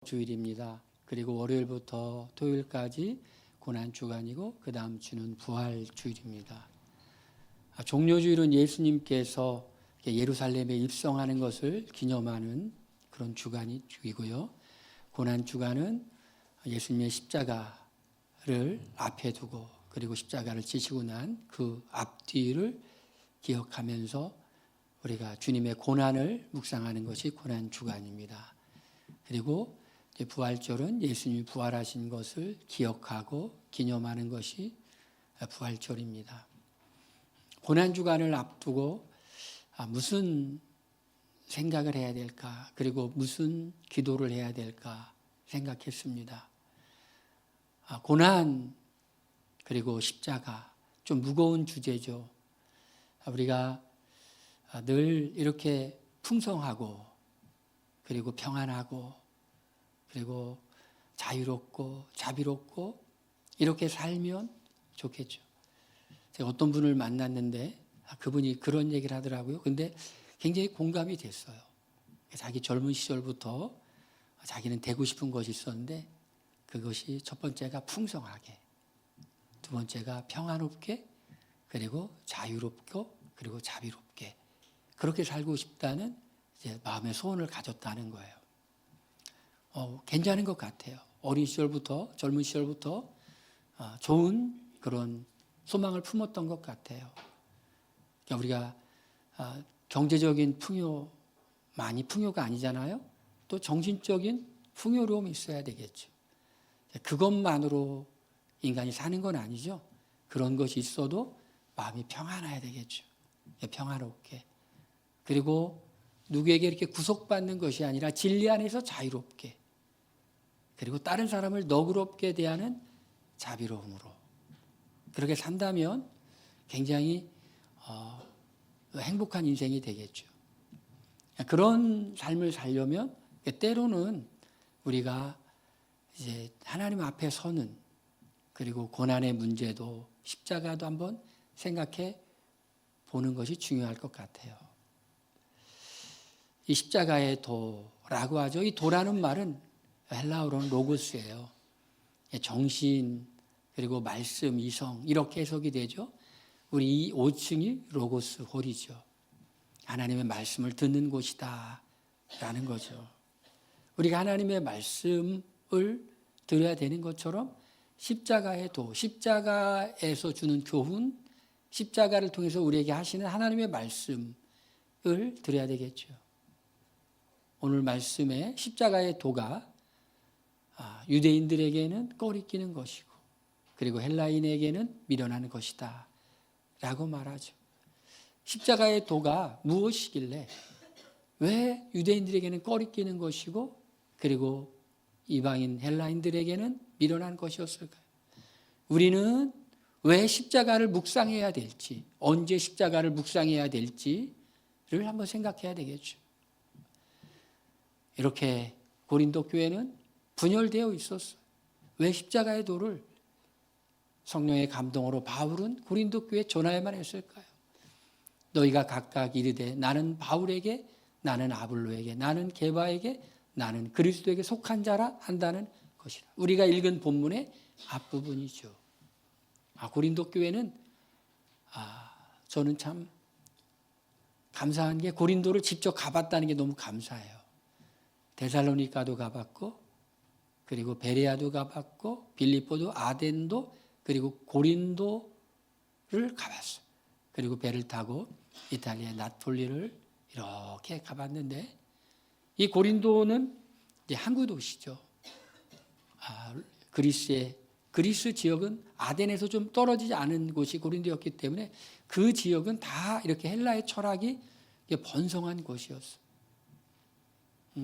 주일입니다. 그리고 월요일부터 토요일까지 고난 주간이고 그 다음 주는 부활 주일입니다. 종료주일은 예수님께서 예루살렘에 입성하는 것을 기념하는 그런 주간이고요. 고난 주간은 예수님의 십자가를 앞에 두고 그리고 십자가를 지시고 난 그 앞뒤를 기억하면서 우리가 주님의 고난을 묵상하는 것이 고난 주간입니다. 그리고 부활절은 예수님이 부활하신 것을 기억하고 기념하는 것이 부활절입니다. 고난주간을 앞두고 무슨 생각을 해야 될까, 그리고 무슨 기도를 해야 될까 생각했습니다. 고난 그리고 십자가 좀 무거운 주제죠. 우리가 늘 이렇게 풍성하고 그리고 평안하고 그리고 자유롭고 자비롭고 이렇게 살면 좋겠죠. 제가 어떤 분을 만났는데 그분이 그런 얘기를 하더라고요. 근데 굉장히 공감이 됐어요. 자기 젊은 시절부터 자기는 되고 싶은 것이 있었는데 그것이 첫 번째가 풍성하게, 두 번째가 평안롭게, 그리고 자유롭고 그리고 자비롭게 그렇게 살고 싶다는 이제 마음의 소원을 가졌다는 거예요. 괜찮은 것 같아요. 어린 시절부터, 젊은 시절부터 좋은 그런 소망을 품었던 것 같아요. 그러니까 우리가 경제적인 풍요만이 풍요가 아니잖아요. 또 정신적인 풍요로움이 있어야 되겠죠. 그것만으로 인간이 사는 건 아니죠. 그런 것이 있어도 마음이 평안해야 되겠죠. 평화롭게. 그리고 누구에게 이렇게 구속받는 것이 아니라 진리 안에서 자유롭게, 그리고 다른 사람을 너그럽게 대하는 자비로움으로 그렇게 산다면 굉장히 행복한 인생이 되겠죠. 그런 삶을 살려면 때로는 우리가 이제 하나님 앞에 서는, 그리고 고난의 문제도 십자가도 한번 생각해 보는 것이 중요할 것 같아요. 이 십자가의 도라고 하죠. 이 도라는 말은 헬라어로는 로고스예요. 정신, 그리고 말씀, 이성 이렇게 해석이 되죠. 우리 이 5층이 로고스 홀이죠. 하나님의 말씀을 듣는 곳이다 라는 거죠. 우리가 하나님의 말씀을 들어야 되는 것처럼 십자가의 도, 십자가에서 주는 교훈, 십자가를 통해서 우리에게 하시는 하나님의 말씀을 들어야 되겠죠. 오늘 말씀에 십자가의 도가 유대인들에게는 꺼리끼는 것이고 그리고 헬라인에게는 미련한 것이다 라고 말하죠. 십자가의 도가 무엇이길래 왜 유대인들에게는 꺼리끼는 것이고 그리고 이방인 헬라인들에게는 미련한 것이었을까요? 우리는 왜 십자가를 묵상해야 될지, 언제 십자가를 묵상해야 될지를 한번 생각해야 되겠죠. 이렇게 고린도 교회는 분열되어 있었어요. 왜 십자가의 도를 성령의 감동으로 바울은 고린도 교회에 전하야만 했을까요? 너희가 각각 이르되 나는 바울에게, 나는 아볼로에게, 나는 게바에게, 나는 그리스도에게 속한 자라 한다는 것이라. 우리가 읽은 본문의 앞부분이죠. 고린도 교회는 저는 참 감사한 게 고린도를 직접 가봤다는 게 너무 감사해요. 데살로니가도 가봤고 그리고 베레아도 가봤고 빌립보도 아덴도 그리고 고린도를 가봤어요. 그리고 배를 타고 이탈리아 나폴리를 이렇게 가봤는데 이 고린도는 이제 항구 도시죠. 그리스 지역은 아덴에서 좀 떨어지지 않은 곳이 고린도였기 때문에 그 지역은 다 이렇게 헬라의 철학이 번성한 곳이었어요.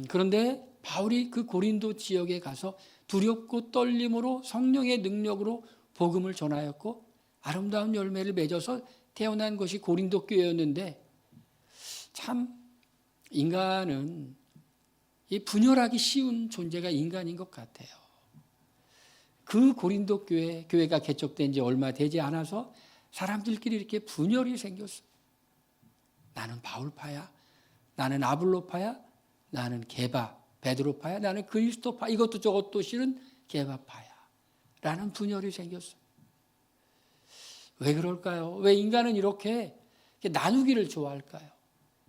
그런데 바울이 그 고린도 지역에 가서 두렵고 떨림으로 성령의 능력으로 복음을 전하였고 아름다운 열매를 맺어서 태어난 것이 고린도 교회였는데 참 인간은 이 분열하기 쉬운 존재가 인간인 것 같아요. 그 고린도 교회가 개척된 지 얼마 되지 않아서 사람들끼리 이렇게 분열이 생겼어요. 나는 바울파야, 나는 아볼로파야, 나는 게바, 베드로파야, 나는 그리스도파, 이것도 저것도 실은 게바파야 라는 분열이 생겼어요. 왜 그럴까요? 왜 인간은 이렇게 나누기를 좋아할까요?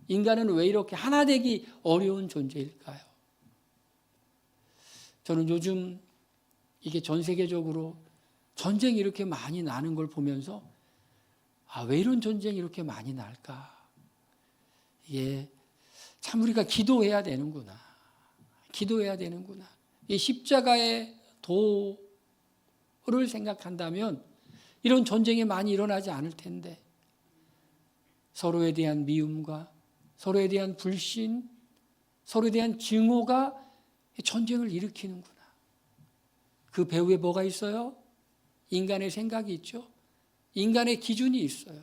인간은 왜 이렇게 하나 되기 어려운 존재일까요? 저는 요즘 이게 전 세계적으로 전쟁이 이렇게 많이 나는 걸 보면서 왜 이런 전쟁이 이렇게 많이 날까? 이게 참 우리가 기도해야 되는구나. 기도해야 되는구나. 이 십자가의 도를 생각한다면 이런 전쟁이 많이 일어나지 않을 텐데, 서로에 대한 미움과 서로에 대한 불신, 서로에 대한 증오가 전쟁을 일으키는구나. 그 배후에 뭐가 있어요? 인간의 생각이 있죠. 인간의 기준이 있어요.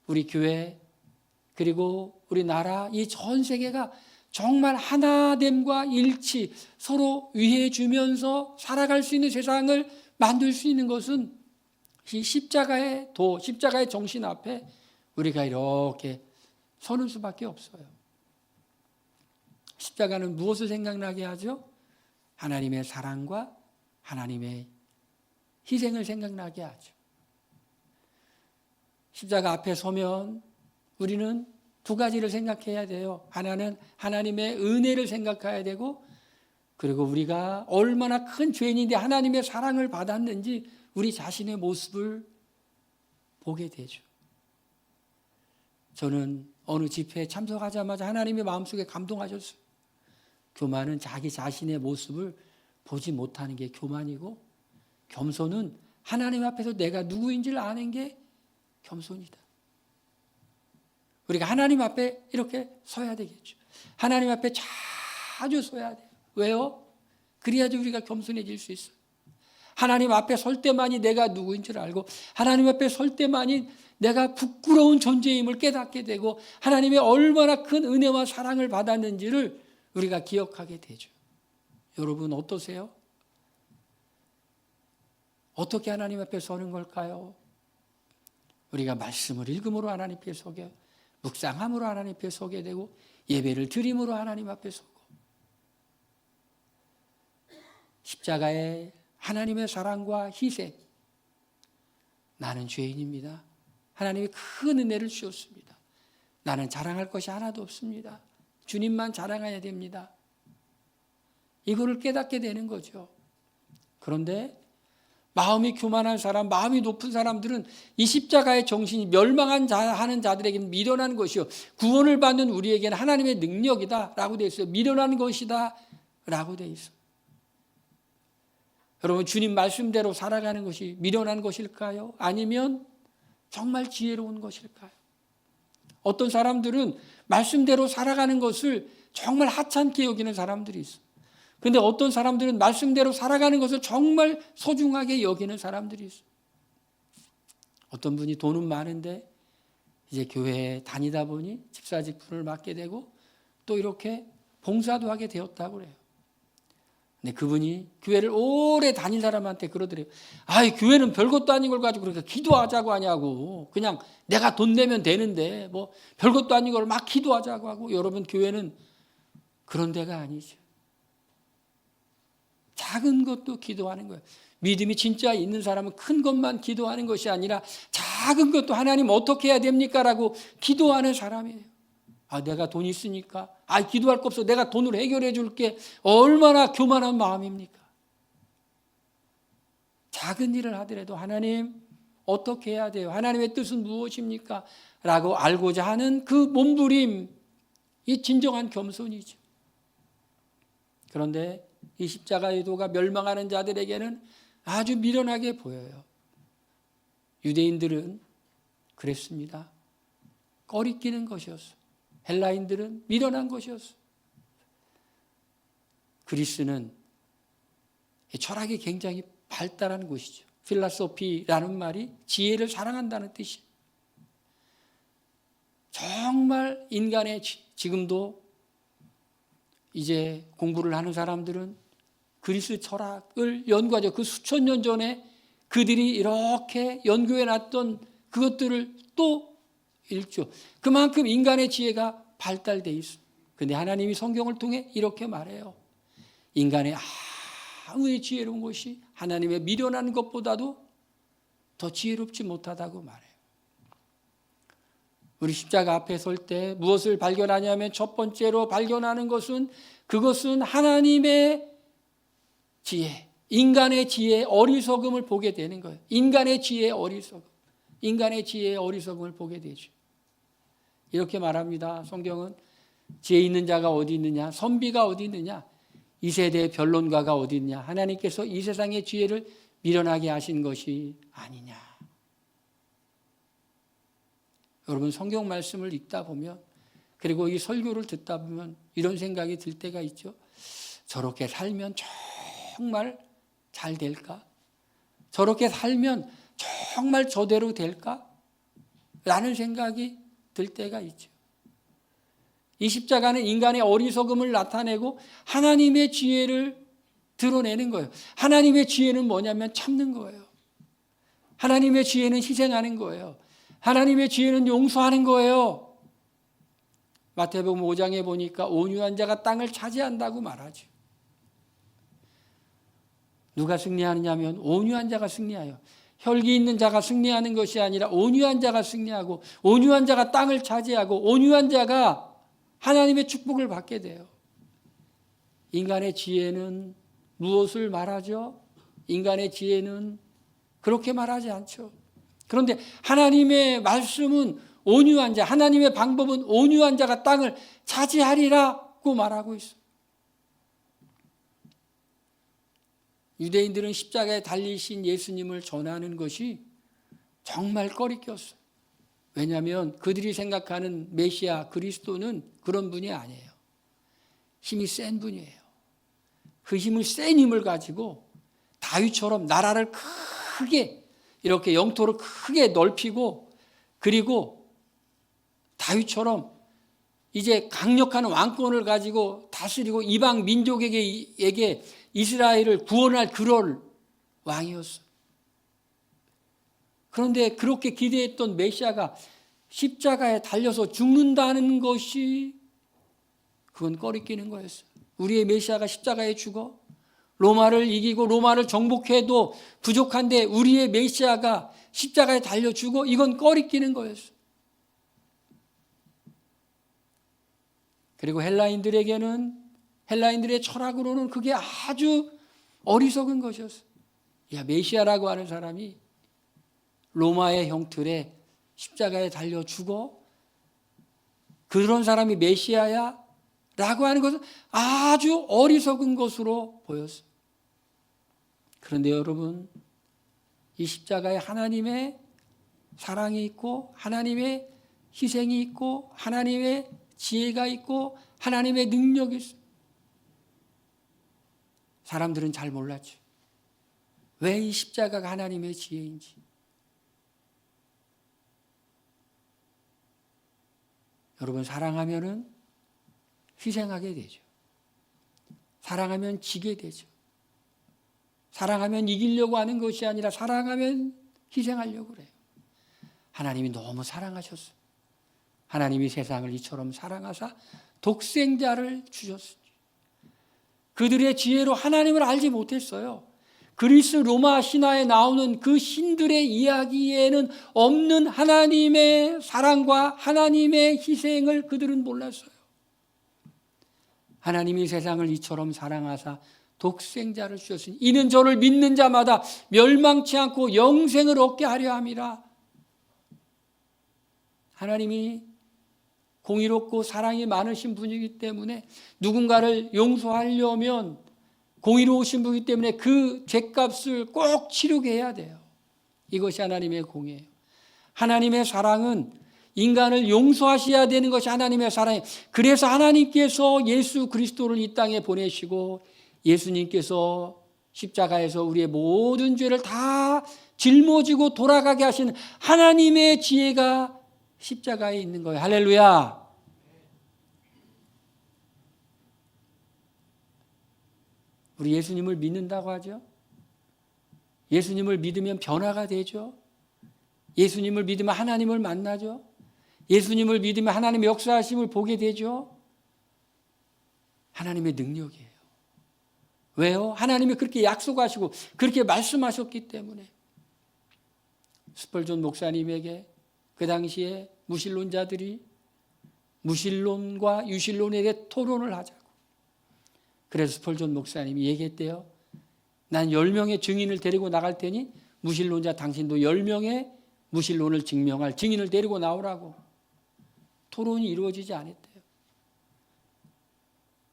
우리 교회 그리고 우리나라, 이 전 세계가 정말 하나됨과 일치, 서로 위해 주면서 살아갈 수 있는 세상을 만들 수 있는 것은 이 십자가의 도, 십자가의 정신 앞에 우리가 이렇게 서는 수밖에 없어요. 십자가는 무엇을 생각나게 하죠? 하나님의 사랑과 하나님의 희생을 생각나게 하죠. 십자가 앞에 서면 우리는 두 가지를 생각해야 돼요. 하나는 하나님의 은혜를 생각해야 되고, 그리고 우리가 얼마나 큰 죄인인데 하나님의 사랑을 받았는지 우리 자신의 모습을 보게 되죠. 저는 어느 집회에 참석하자마자 하나님의 마음속에 감동하셨어요. 교만은 자기 자신의 모습을 보지 못하는 게 교만이고, 겸손은 하나님 앞에서 내가 누구인지를 아는 게 겸손이다. 우리가 하나님 앞에 이렇게 서야 되겠죠. 하나님 앞에 자주 서야 돼요. 왜요? 그래야지 우리가 겸손해질 수 있어요. 하나님 앞에 설 때만이 내가 누구인 줄 알고, 하나님 앞에 설 때만이 내가 부끄러운 존재임을 깨닫게 되고, 하나님의 얼마나 큰 은혜와 사랑을 받았는지를 우리가 기억하게 되죠. 여러분 어떠세요? 어떻게 하나님 앞에 서는 걸까요? 우리가 말씀을 읽음으로 하나님 앞에 서게, 묵상함으로 하나님 앞에 서게 되고, 예배를 드림으로 하나님 앞에 서고, 십자가의 하나님의 사랑과 희생, 나는 죄인입니다. 하나님이 큰 은혜를 주셨습니다. 나는 자랑할 것이 하나도 없습니다. 주님만 자랑해야 됩니다. 이거를 깨닫게 되는 거죠. 그런데 마음이 교만한 사람, 마음이 높은 사람들은 이 십자가의 정신이 멸망하는 자들에게는 미련한 것이요, 구원을 받는 우리에게는 하나님의 능력이다 라고 되어 있어요. 미련한 것이다 라고 되어 있어요. 여러분, 주님 말씀대로 살아가는 것이 미련한 것일까요? 아니면 정말 지혜로운 것일까요? 어떤 사람들은 말씀대로 살아가는 것을 정말 하찮게 여기는 사람들이 있어요. 그런데 어떤 사람들은 말씀대로 살아가는 것을 정말 소중하게 여기는 사람들이 있어요. 어떤 분이 돈은 많은데 이제 교회에 다니다 보니 집사 직분을 맡게 되고 또 이렇게 봉사도 하게 되었다고 그래요. 근데 그분이 교회를 오래 다닌 사람한테 그러더래요. 교회는 별것도 아닌 걸 가지고 그렇게 기도하자고 하냐고. 그냥 내가 돈 내면 되는데 뭐 별것도 아닌 걸 막 기도하자고 하고. 여러분, 교회는 그런 데가 아니죠. 작은 것도 기도하는 거예요. 믿음이 진짜 있는 사람은 큰 것만 기도하는 것이 아니라 작은 것도 하나님 어떻게 해야 됩니까? 라고 기도하는 사람이에요. 내가 돈 있으니까. 기도할 거 없어. 내가 돈으로 해결해 줄게. 얼마나 교만한 마음입니까? 작은 일을 하더라도 하나님 어떻게 해야 돼요? 하나님의 뜻은 무엇입니까? 라고 알고자 하는 그 몸부림, 이 진정한 겸손이죠. 그런데 이 십자가의 도가 멸망하는 자들에게는 아주 미련하게 보여요. 유대인들은 그랬습니다. 꺼리끼는 것이었어요. 헬라인들은 미련한 것이었어요. 그리스는 철학이 굉장히 발달한 곳이죠. 필라소피라는 말이 지혜를 사랑한다는 뜻이에요. 정말 인간의 지금도 이제 공부를 하는 사람들은 그리스 철학을 연구하죠. 그 수천 년 전에 그들이 이렇게 연구해 놨던 그것들을 또 읽죠. 그만큼 인간의 지혜가 발달되어 있습니다. 근데 하나님이 성경을 통해 이렇게 말해요. 인간의 아무리 지혜로운 것이 하나님의 미련한 것보다도 더 지혜롭지 못하다고 말해요. 우리 십자가 앞에 설 때 무엇을 발견하냐면 첫 번째로 발견하는 것은 그것은 하나님의 지혜, 인간의 지혜의 어리석음을 보게 되는 거예요. 인간의 지혜의 어리석음, 인간의 지혜의 어리석음을 보게 되죠. 이렇게 말합니다. 성경은 지혜 있는 자가 어디 있느냐, 선비가 어디 있느냐, 이 세대의 변론가가 어디 있느냐, 하나님께서 이 세상의 지혜를 미련하게 하신 것이 아니냐. 여러분 성경 말씀을 읽다 보면 그리고 이 설교를 듣다 보면 이런 생각이 들 때가 있죠. 저렇게 살면 정말 잘 될까? 저렇게 살면 정말 저대로 될까? 라는 생각이 들 때가 있죠. 이 십자가는 인간의 어리석음을 나타내고 하나님의 지혜를 드러내는 거예요. 하나님의 지혜는 뭐냐면 참는 거예요. 하나님의 지혜는 희생하는 거예요. 하나님의 지혜는 용서하는 거예요. 마태복음 5장에 보니까 온유한 자가 땅을 차지한다고 말하죠. 누가 승리하느냐면 온유한 자가 승리하여, 혈기 있는 자가 승리하는 것이 아니라 온유한 자가 승리하고, 온유한 자가 땅을 차지하고, 온유한 자가 하나님의 축복을 받게 돼요. 인간의 지혜는 무엇을 말하죠? 인간의 지혜는 그렇게 말하지 않죠. 그런데 하나님의 말씀은 온유한 자, 하나님의 방법은 온유한 자가 땅을 차지하리라고 말하고 있어요. 유대인들은 십자가에 달리신 예수님을 전하는 것이 정말 꺼리꼈어요. 왜냐하면 그들이 생각하는 메시아 그리스도는 그런 분이 아니에요. 힘이 센 분이에요. 그 힘을 센 힘을 가지고 다윗처럼 나라를 크게 이렇게 영토를 크게 넓히고, 그리고 다윗처럼 이제 강력한 왕권을 가지고 다스리고 이방 민족에게 이스라엘을 구원할 그럴 왕이었어요. 그런데 그렇게 기대했던 메시아가 십자가에 달려서 죽는다는 것이 그건 꺼리끼는 거였어요. 우리의 메시아가 십자가에 죽어 로마를 이기고 로마를 정복해도 부족한데 우리의 메시아가 십자가에 달려 죽어, 이건 꺼리끼는 거였어요. 그리고 헬라인들의 철학으로는 그게 아주 어리석은 것이었어요. 야, 메시아라고 하는 사람이 로마의 형틀에 십자가에 달려 죽어? 그런 사람이 메시아야? 라고 하는 것은 아주 어리석은 것으로 보였어요. 그런데 여러분, 이 십자가에 하나님의 사랑이 있고, 하나님의 희생이 있고, 하나님의 지혜가 있고, 하나님의 능력이 있어요. 사람들은 잘 몰랐죠. 왜 이 십자가가 하나님의 지혜인지. 여러분, 사랑하면은 희생하게 되죠. 사랑하면 지게 되죠. 사랑하면 이기려고 하는 것이 아니라 사랑하면 희생하려고 그래요. 하나님이 너무 사랑하셨어요. 하나님이 세상을 이처럼 사랑하사 독생자를 주셨어요. 그들의 지혜로 하나님을 알지 못했어요. 그리스 로마 신화에 나오는 그 신들의 이야기에는 없는 하나님의 사랑과 하나님의 희생을 그들은 몰랐어요. 하나님이 세상을 이처럼 사랑하사 독생자를 주셨으니 이는 저를 믿는 자마다 멸망치 않고 영생을 얻게 하려 함이라. 하나님이 공의롭고 사랑이 많으신 분이기 때문에 누군가를 용서하려면 공의로우신 분이기 때문에 그 죄값을 꼭 치르게 해야 돼요. 이것이 하나님의 공의예요. 하나님의 사랑은 인간을 용서하셔야 되는 것이 하나님의 사랑이에요. 그래서 하나님께서 예수 그리스도를 이 땅에 보내시고 예수님께서 십자가에서 우리의 모든 죄를 다 짊어지고 돌아가게 하시는 하나님의 지혜가 십자가에 있는 거예요. 할렐루야. 우리 예수님을 믿는다고 하죠. 예수님을 믿으면 변화가 되죠. 예수님을 믿으면 하나님을 만나죠. 예수님을 믿으면 하나님의 역사하심을 보게 되죠. 하나님의 능력이에요. 왜요? 하나님이 그렇게 약속하시고 그렇게 말씀하셨기 때문에. 스펄전 목사님에게 그 당시에 무신론자들이 무신론과 유신론에 대해 토론을 하자고. 그래서 스펄전 목사님이 얘기했대요. 난 10명의 증인을 데리고 나갈 테니 무신론자 당신도 10명의 무신론을 증명할 증인을 데리고 나오라고. 토론이 이루어지지 않았대요.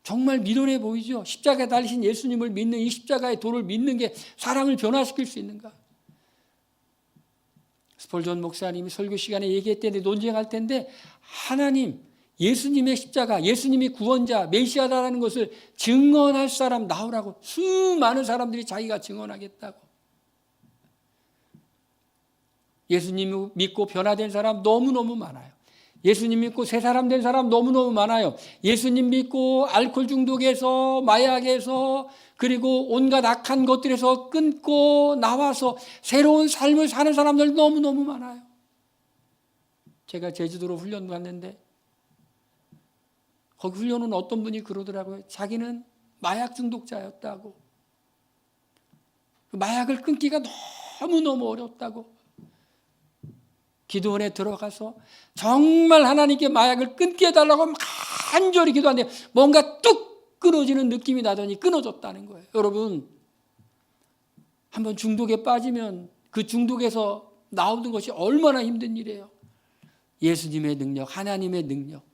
정말 미련해 보이죠? 십자가에 달리신 예수님을 믿는, 이 십자가의 도를 믿는 게 사랑을 변화시킬 수 있는가? 스펄전 목사님이 설교 시간에 얘기했는데 논쟁할 텐데 하나님, 예수님의 십자가, 예수님이 구원자, 메시아라는 것을 증언할 사람 나오라고. 수많은 사람들이 자기가 증언하겠다고. 예수님 믿고 변화된 사람 너무너무 많아요. 예수님 믿고 새 사람 된 사람 너무너무 많아요. 예수님 믿고 알코올 중독에서, 마약에서, 그리고 온갖 악한 것들에서 끊고 나와서 새로운 삶을 사는 사람들 너무너무 많아요. 제가 제주도로 훈련 갔는데 거기 훈련은 어떤 분이 그러더라고요. 자기는 마약 중독자였다고. 마약을 끊기가 너무너무 어렵다고. 기도원에 들어가서 정말 하나님께 마약을 끊게 해달라고 간절히 기도하는데 뭔가 뚝 끊어지는 느낌이 나더니 끊어졌다는 거예요. 여러분, 한번 중독에 빠지면 그 중독에서 나오는 것이 얼마나 힘든 일이에요. 예수님의 능력, 하나님의 능력,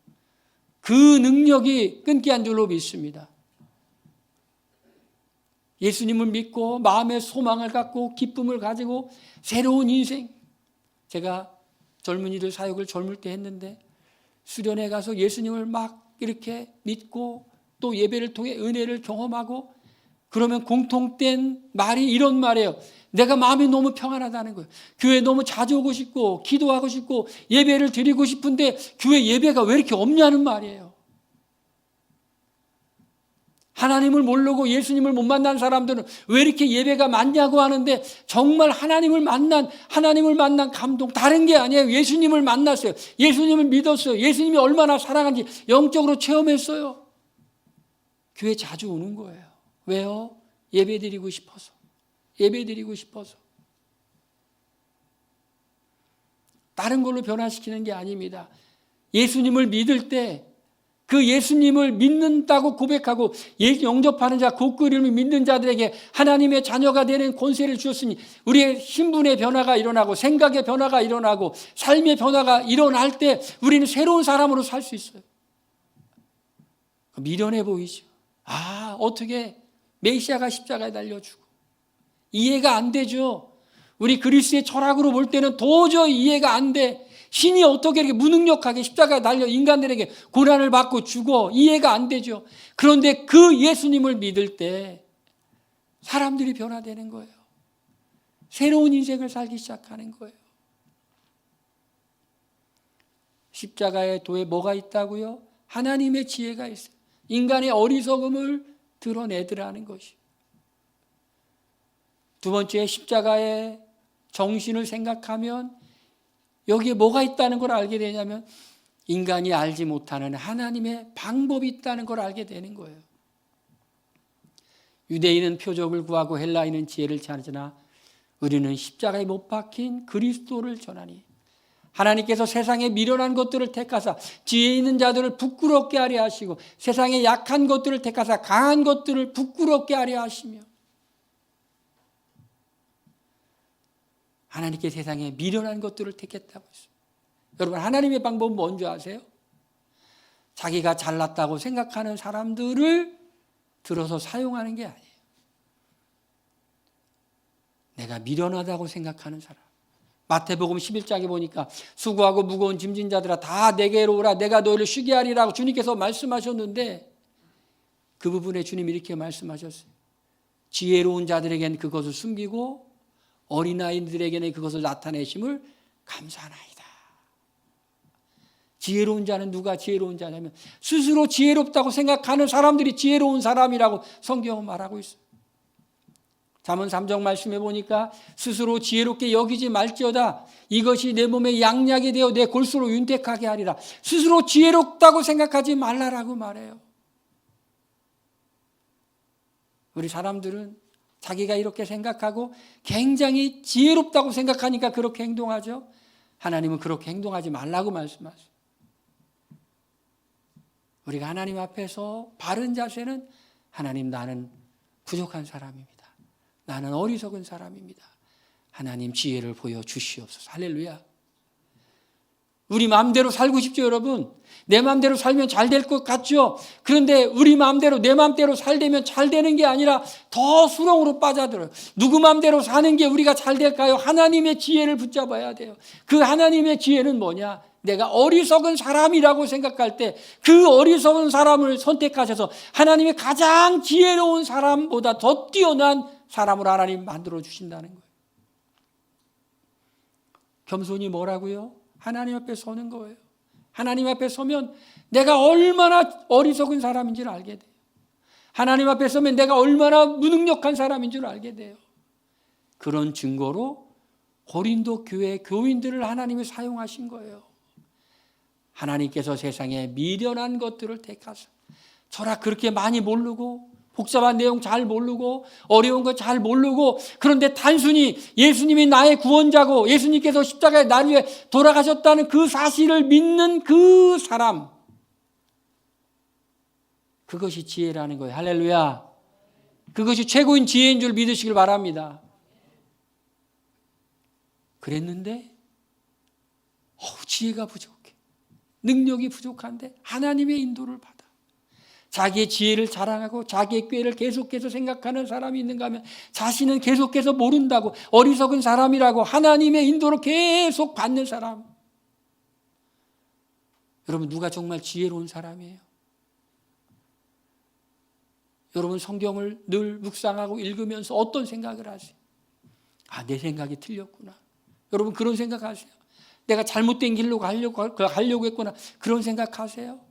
그 능력이 끊기 한 줄로 믿습니다. 예수님을 믿고 마음의 소망을 갖고 기쁨을 가지고 새로운 인생. 제가 젊은이들 사역을 젊을 때 했는데 수련회 가서 예수님을 막 이렇게 믿고 또 예배를 통해 은혜를 경험하고 그러면 공통된 말이 이런 말이에요. 내가 마음이 너무 평안하다는 거예요. 교회 너무 자주 오고 싶고 기도하고 싶고 예배를 드리고 싶은데 교회 예배가 왜 이렇게 없냐는 말이에요. 하나님을 모르고 예수님을 못 만난 사람들은 왜 이렇게 예배가 많냐고 하는데 정말 하나님을 만난 감동 다른 게 아니에요. 예수님을 만났어요. 예수님을 믿었어요. 예수님이 얼마나 사랑하는지 영적으로 체험했어요. 교회 자주 오는 거예요. 왜요? 예배드리고 싶어서. 예배드리고 싶어서. 다른 걸로 변화시키는 게 아닙니다. 예수님을 믿을 때 그 예수님을 믿는다고 고백하고 영접하는 자, 곧 이름을 믿는 자들에게 하나님의 자녀가 되는 권세를 주셨으니 우리의 신분의 변화가 일어나고 생각의 변화가 일어나고 삶의 변화가 일어날 때 우리는 새로운 사람으로 살 수 있어요. 미련해 보이죠. 어떻게 메시아가 십자가에 달려 죽어. 이해가 안 되죠. 우리 그리스의 철학으로 볼 때는 도저히 이해가 안 돼. 신이 어떻게 이렇게 무능력하게 십자가에 달려 인간들에게 고난을 받고 죽어. 이해가 안 되죠. 그런데 그 예수님을 믿을 때 사람들이 변화되는 거예요. 새로운 인생을 살기 시작하는 거예요. 십자가의 도에 뭐가 있다고요? 하나님의 지혜가 있어요. 인간의 어리석음을 드러내더라는 것이. 두 번째, 십자가의 정신을 생각하면 여기에 뭐가 있다는 걸 알게 되냐면 인간이 알지 못하는 하나님의 방법이 있다는 걸 알게 되는 거예요. 유대인은 표적을 구하고 헬라인은 지혜를 찾으나 우리는 십자가에 못 박힌 그리스도를 전하니 하나님께서 세상에 미련한 것들을 택하사 지혜 있는 자들을 부끄럽게 하려 하시고 세상에 약한 것들을 택하사 강한 것들을 부끄럽게 하려 하시며 하나님께 세상에 미련한 것들을 택했다고 했습니다. 여러분, 하나님의 방법은 뭔지 아세요? 자기가 잘났다고 생각하는 사람들을 들어서 사용하는 게 아니에요. 내가 미련하다고 생각하는 사람. 마태복음 11장에 보니까 수고하고 무거운 짐진 자들아 다 내게로 오라 내가 너희를 쉬게 하리라고 주님께서 말씀하셨는데 그 부분에 주님이 이렇게 말씀하셨어요. 지혜로운 자들에게는 그것을 숨기고 어린아이들에게는 그것을 나타내심을 감사하나이다. 지혜로운 자는 누가 지혜로운 자냐면 스스로 지혜롭다고 생각하는 사람들이 지혜로운 사람이라고 성경은 말하고 있어요. 잠언 3장 말씀해 보니까 스스로 지혜롭게 여기지 말지어다 이것이 내 몸에 양약이 되어 내 골수로 윤택하게 하리라. 스스로 지혜롭다고 생각하지 말라라고 말해요. 우리 사람들은 자기가 이렇게 생각하고 굉장히 지혜롭다고 생각하니까 그렇게 행동하죠. 하나님은 그렇게 행동하지 말라고 말씀하세요. 우리가 하나님 앞에서 바른 자세는 하나님, 나는 부족한 사람입니다. 나는 어리석은 사람입니다. 하나님 지혜를 보여주시옵소서. 할렐루야. 우리 마음대로 살고 싶죠, 여러분? 내 마음대로 살면 잘 될 것 같죠? 그런데 우리 마음대로, 내 마음대로 살되면 잘 되는 게 아니라 더 수렁으로 빠져들어요. 누구 마음대로 사는 게 우리가 잘 될까요? 하나님의 지혜를 붙잡아야 돼요. 그 하나님의 지혜는 뭐냐? 내가 어리석은 사람이라고 생각할 때 그 어리석은 사람을 선택하셔서 하나님의 가장 지혜로운 사람보다 더 뛰어난 사람을 하나님 만들어 주신다는 거예요. 겸손이 뭐라고요? 하나님 앞에 서는 거예요. 하나님 앞에 서면 내가 얼마나 어리석은 사람인 줄 알게 돼요. 하나님 앞에 서면 내가 얼마나 무능력한 사람인 줄 알게 돼요. 그런 증거로 고린도 교회 교인들을 하나님이 사용하신 거예요. 하나님께서 세상에 미련한 것들을 택하사, 철학 그렇게 많이 모르고 복잡한 내용 잘 모르고 어려운 거 잘 모르고, 그런데 단순히 예수님이 나의 구원자고 예수님께서 십자가에 나를 위해 돌아가셨다는 그 사실을 믿는 그 사람, 그것이 지혜라는 거예요. 할렐루야. 그것이 최고인 지혜인 줄 믿으시길 바랍니다. 그랬는데 지혜가 부족해, 능력이 부족한데 하나님의 인도를 받아 자기의 지혜를 자랑하고 자기의 꾀를 계속해서 생각하는 사람이 있는가 하면 자신은 계속해서 모른다고, 어리석은 사람이라고 하나님의 인도를 계속 받는 사람. 여러분, 누가 정말 지혜로운 사람이에요? 여러분, 성경을 늘 묵상하고 읽으면서 어떤 생각을 하세요? 내 생각이 틀렸구나. 여러분, 그런 생각하세요? 내가 잘못된 길로 가려고 했구나. 그런 생각하세요?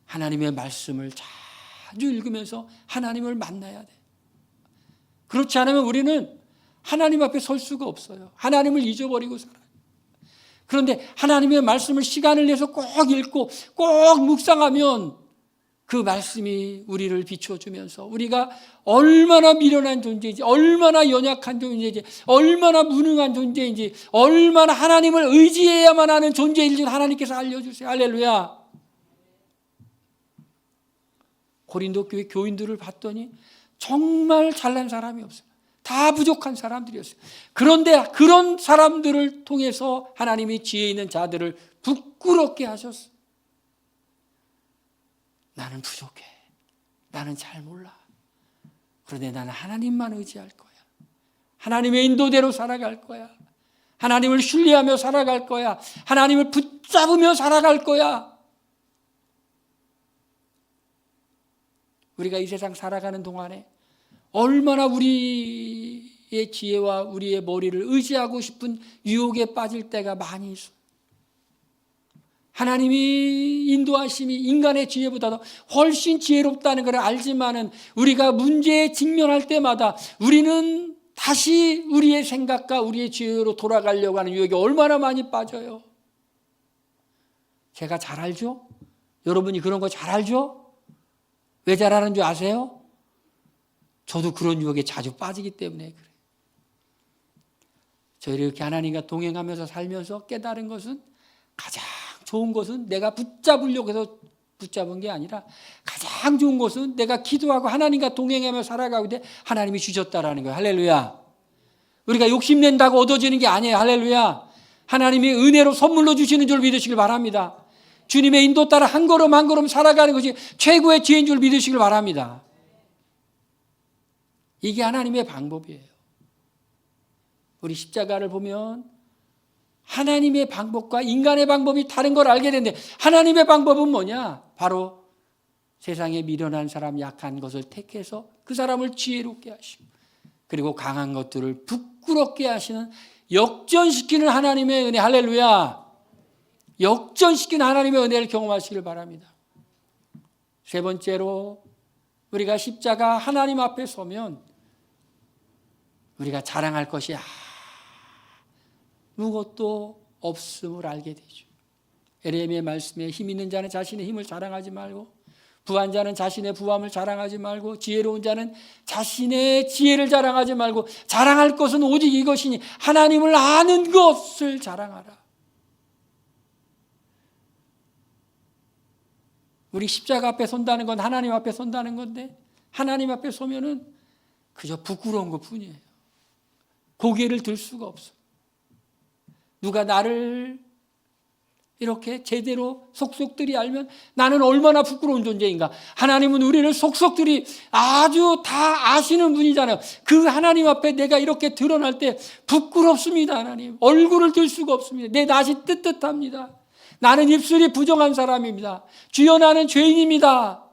하나님의 말씀을 자주 읽으면서 하나님을 만나야 돼. 그렇지 않으면 우리는 하나님 앞에 설 수가 없어요. 하나님을 잊어버리고 살아요. 그런데 하나님의 말씀을 시간을 내서 꼭 읽고 꼭 묵상하면 그 말씀이 우리를 비춰주면서 우리가 얼마나 미련한 존재인지, 얼마나 연약한 존재인지, 얼마나 무능한 존재인지, 얼마나 하나님을 의지해야만 하는 존재인지 하나님께서 알려주세요. 할렐루야. 고린도 교회 교인들을 봤더니 정말 잘난 사람이 없어요. 다 부족한 사람들이었어요. 그런데 그런 사람들을 통해서 하나님이 지혜 있는 자들을 부끄럽게 하셨어요. 나는 부족해. 나는 잘 몰라. 그런데 나는 하나님만 의지할 거야. 하나님의 인도대로 살아갈 거야. 하나님을 신뢰하며 살아갈 거야. 하나님을 붙잡으며 살아갈 거야. 우리가 이 세상 살아가는 동안에 얼마나 우리의 지혜와 우리의 머리를 의지하고 싶은 유혹에 빠질 때가 많이 있어요. 하나님이 인도하심이 인간의 지혜보다도 훨씬 지혜롭다는 걸 알지만은 우리가 문제에 직면할 때마다 우리는 다시 우리의 생각과 우리의 지혜로 돌아가려고 하는 유혹에 얼마나 많이 빠져요. 제가 잘 알죠? 여러분이 그런 거 잘 알죠? 왜 잘 아는 줄 아세요? 저도 그런 유혹에 자주 빠지기 때문에 그래요. 저희 이렇게 하나님과 동행하면서 살면서 깨달은 것은, 가장 좋은 것은 내가 붙잡으려고 해서 붙잡은 게 아니라 가장 좋은 것은 내가 기도하고 하나님과 동행하며 살아가고 때 하나님이 주셨다라는 거예요. 할렐루야. 우리가 욕심낸다고 얻어지는 게 아니에요. 할렐루야. 하나님이 은혜로 선물로 주시는 줄 믿으시길 바랍니다. 주님의 인도 따라 한 걸음 한 걸음 살아가는 것이 최고의 지혜인 줄 믿으시길 바랍니다. 이게 하나님의 방법이에요. 우리 십자가를 보면 하나님의 방법과 인간의 방법이 다른 걸 알게 되는데, 하나님의 방법은 뭐냐? 바로 세상에 미련한 사람, 약한 것을 택해서 그 사람을 지혜롭게 하시고, 그리고 강한 것들을 부끄럽게 하시는, 역전시키는 하나님의 은혜. 할렐루야. 역전시키는 하나님의 은혜를 경험하시길 바랍니다. 세 번째로, 우리가 십자가 하나님 앞에 서면 우리가 자랑할 것이 아무것도 없음을 알게 되죠. 에레미야의 말씀에 힘 있는 자는 자신의 힘을 자랑하지 말고 부한 자는 자신의 부함을 자랑하지 말고 지혜로운 자는 자신의 지혜를 자랑하지 말고 자랑할 것은 오직 이것이니 하나님을 아는 것을 자랑하라. 우리 십자가 앞에 선다는 건 하나님 앞에 선다는 건데 하나님 앞에 서면은 그저 부끄러운 것뿐이에요. 고개를 들 수가 없어. 누가 나를 이렇게 제대로 속속들이 알면 나는 얼마나 부끄러운 존재인가. 하나님은 우리를 속속들이 아주 다 아시는 분이잖아요. 그 하나님 앞에 내가 이렇게 드러날 때 부끄럽습니다. 하나님 얼굴을 들 수가 없습니다. 내 낯이 뜨뜻합니다. 나는 입술이 부정한 사람입니다. 주여 나는 죄인입니다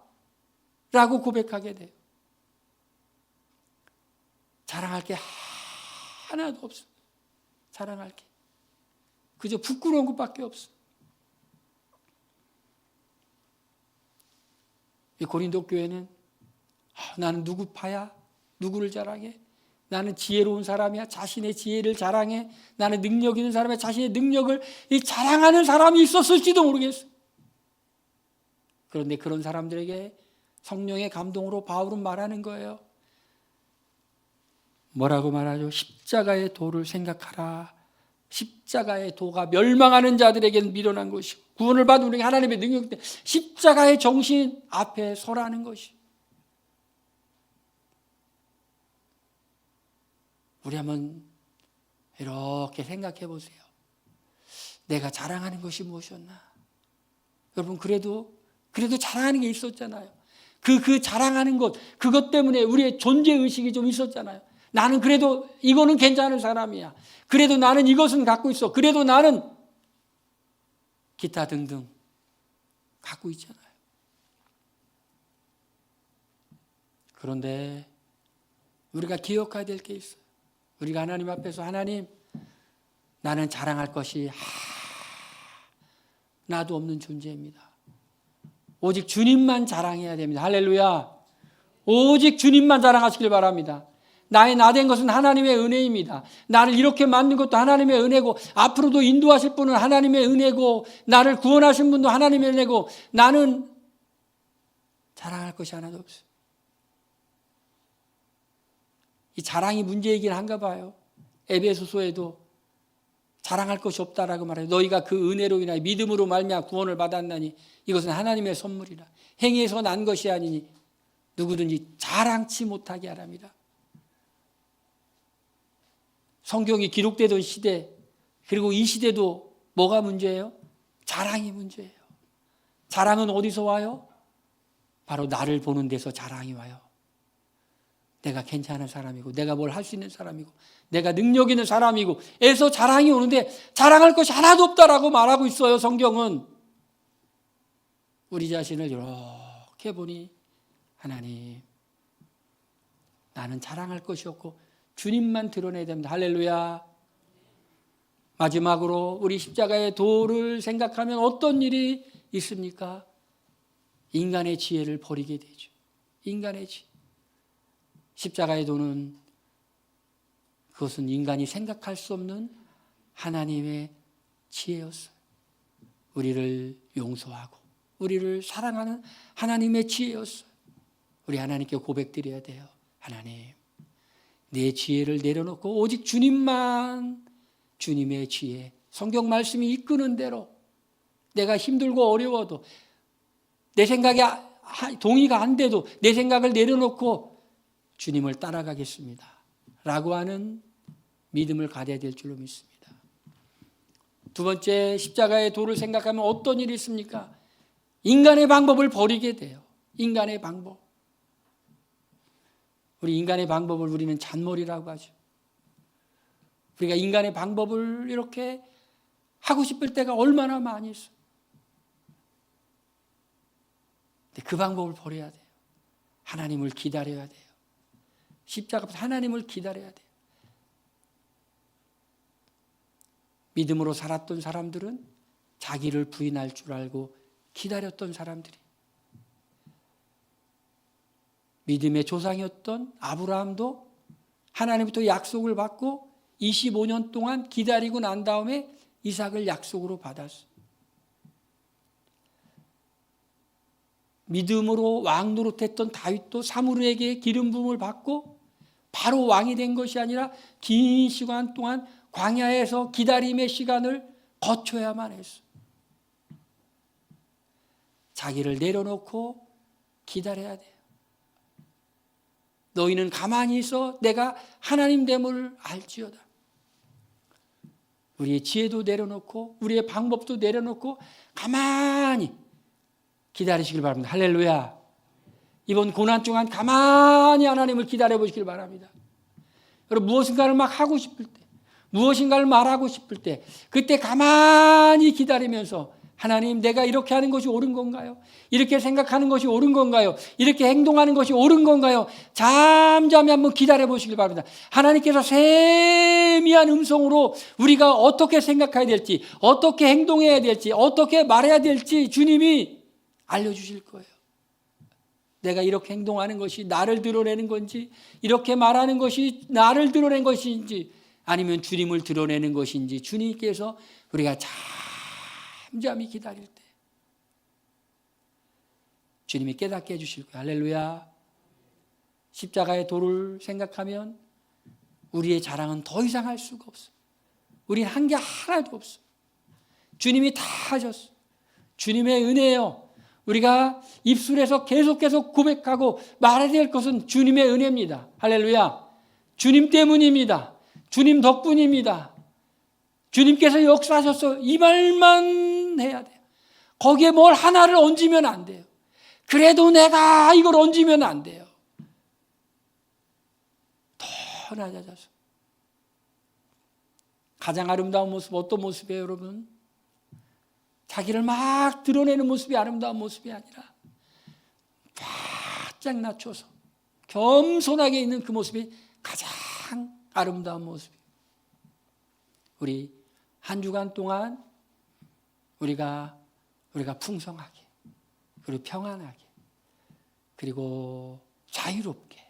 라고 고백하게 돼요. 자랑할 게 하나도 없어. 자랑할 게 그저 부끄러운 것밖에 없어. 이 고린도 교회는 나는 누구 파야? 누구를 자랑해? 나는 지혜로운 사람이야. 자신의 지혜를 자랑해. 나는 능력 있는 사람이야. 자신의 능력을 자랑하는 사람이 있었을지도 모르겠어. 그런데 그런 사람들에게 성령의 감동으로 바울은 말하는 거예요. 뭐라고 말하죠? 십자가의 도를 생각하라. 십자가의 도가 멸망하는 자들에게는 미련한 것이고 구원을 받은 우리가 하나님의 능력 때 십자가의 정신 앞에 서라는 것이. 우리 한번 이렇게 생각해 보세요. 내가 자랑하는 것이 무엇이었나? 여러분 그래도 자랑하는 게 있었잖아요. 그 자랑하는 것, 그것 때문에 우리의 존재의식이 좀 있었잖아요. 나는 그래도 이거는 괜찮은 사람이야. 그래도 나는 이것은 갖고 있어. 그래도 나는 기타 등등 갖고 있잖아요. 그런데 우리가 기억해야 될 게 있어요. 우리가 하나님 앞에서 하나님 나는 자랑할 것이 하나도 없는 존재입니다. 오직 주님만 자랑해야 됩니다. 할렐루야. 오직 주님만 자랑하시길 바랍니다. 나의 나된 것은 하나님의 은혜입니다. 나를 이렇게 만든 것도 하나님의 은혜고 앞으로도 인도하실 분은 하나님의 은혜고 나를 구원하신 분도 하나님의 은혜고 나는 자랑할 것이 하나도 없어요. 이 자랑이 문제이긴 한가 봐요. 에베소서에도 자랑할 것이 없다라고 말해요. 너희가 그 은혜로 인하여 믿음으로 말미암아 구원을 받았나니 이것은 하나님의 선물이라. 행위에서 난 것이 아니니 누구든지 자랑치 못하게 하랍니다. 성경이 기록되던 시대 그리고 이 시대도 뭐가 문제예요? 자랑이 문제예요. 자랑은 어디서 와요? 바로 나를 보는 데서 자랑이 와요. 내가 괜찮은 사람이고 내가 뭘 할 수 있는 사람이고 내가 능력 있는 사람이고 에서 자랑이 오는데 자랑할 것이 하나도 없다라고 말하고 있어요. 성경은. 우리 자신을 이렇게 보니 하나님 나는 자랑할 것이 없고 주님만 드러내야 됩니다. 할렐루야. 마지막으로 우리 십자가의 도를 생각하면 어떤 일이 있습니까? 인간의 지혜를 버리게 되죠. 인간의 지혜. 십자가의 도는 그것은 인간이 생각할 수 없는 하나님의 지혜였어요. 우리를 용서하고 우리를 사랑하는 하나님의 지혜였어요. 우리 하나님께 고백드려야 돼요. 하나님, 내 지혜를 내려놓고 오직 주님만, 주님의 지혜, 성경 말씀이 이끄는 대로 내가 힘들고 어려워도 내 생각에 동의가 안 돼도 내 생각을 내려놓고 주님을 따라가겠습니다 라고 하는 믿음을 가져야 될 줄로 믿습니다. 두 번째, 십자가의 도를 생각하면 어떤 일이 있습니까? 인간의 방법을 버리게 돼요. 인간의 방법. 우리 인간의 방법을 우리는 잔머리라고 하죠. 우리가 인간의 방법을 이렇게 하고 싶을 때가 얼마나 많이 있어요. 근데 그 방법을 버려야 돼요. 하나님을 기다려야 돼요. 십자가 앞에서 하나님을 기다려야 돼요. 믿음으로 살았던 사람들은 자기를 부인할 줄 알고 기다렸던 사람들이, 믿음의 조상이었던 아브라함도 하나님부터 약속을 받고 25년 동안 기다리고 난 다음에 이삭을 약속으로 받았어요. 믿음으로 왕 노릇했던 다윗도 사무엘에게 기름 부음을 받고 바로 왕이 된 것이 아니라 긴 시간 동안 광야에서 기다림의 시간을 거쳐야만 했어. 자기를 내려놓고 기다려야 돼요. 너희는 가만히 있어 내가 하나님 됨을 알지어다. 우리의 지혜도 내려놓고 우리의 방법도 내려놓고 가만히 기다리시길 바랍니다. 할렐루야. 이번 고난 동안 가만히 하나님을 기다려 보시길 바랍니다. 여러분 무엇인가를 막 하고 싶을 때, 무엇인가를 말하고 싶을 때 그때 가만히 기다리면서 하나님 내가 이렇게 하는 것이 옳은 건가요? 이렇게 생각하는 것이 옳은 건가요? 이렇게 행동하는 것이 옳은 건가요? 잠잠히 한번 기다려 보시길 바랍니다. 하나님께서 세미한 음성으로 우리가 어떻게 생각해야 될지, 어떻게 행동해야 될지, 어떻게 말해야 될지 주님이 알려주실 거예요. 내가 이렇게 행동하는 것이 나를 드러내는 건지, 이렇게 말하는 것이 나를 드러낸 것인지, 아니면 주님을 드러내는 것인지 주님께서 우리가 잠잠히 기다릴 때 주님이 깨닫게 해주실 거예요. 할렐루야. 십자가의 도를 생각하면 우리의 자랑은 더 이상 할 수가 없어. 우리는 한 게 하나도 없어. 주님이 다 하셨어. 주님의 은혜예요. 우리가 입술에서 계속 고백하고 말해야 될 것은 주님의 은혜입니다. 할렐루야. 주님 때문입니다. 주님 덕분입니다. 주님께서 역사하셔서 이 말만 해야 돼요. 거기에 뭘 하나를 얹으면 안 돼요. 그래도 내가 이걸 얹으면 안 돼요. 더 낮아져서. 가장 아름다운 모습 어떤 모습이에요, 여러분? 자기를 막 드러내는 모습이 아름다운 모습이 아니라 바짝 낮춰서 겸손하게 있는 그 모습이 가장 아름다운 모습이에요. 우리 한 주간 동안 우리가 풍성하게 그리고 평안하게 그리고 자유롭게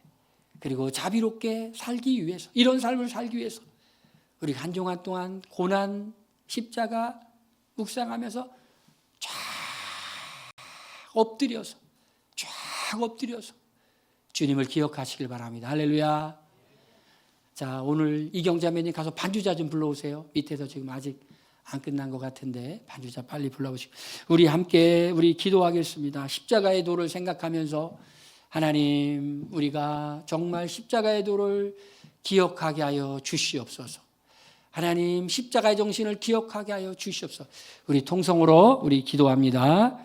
그리고 자비롭게 살기 위해서, 이런 삶을 살기 위해서 우리 한 주간 동안 고난 십자가 묵상하면서 쫙 엎드려서 주님을 기억하시길 바랍니다. 할렐루야. 자, 오늘 이경자매님 가서 반주자 좀 불러오세요. 밑에서 지금 아직 안 끝난 것 같은데 반주자 빨리 불러오시고 우리 함께 기도하겠습니다. 십자가의 도를 생각하면서 하나님, 우리가 정말 십자가의 도를 기억하게 하여 주시옵소서. 하나님, 십자가의 정신을 기억하게 하여 주시옵소서. 우리 통성으로 우리 기도합니다.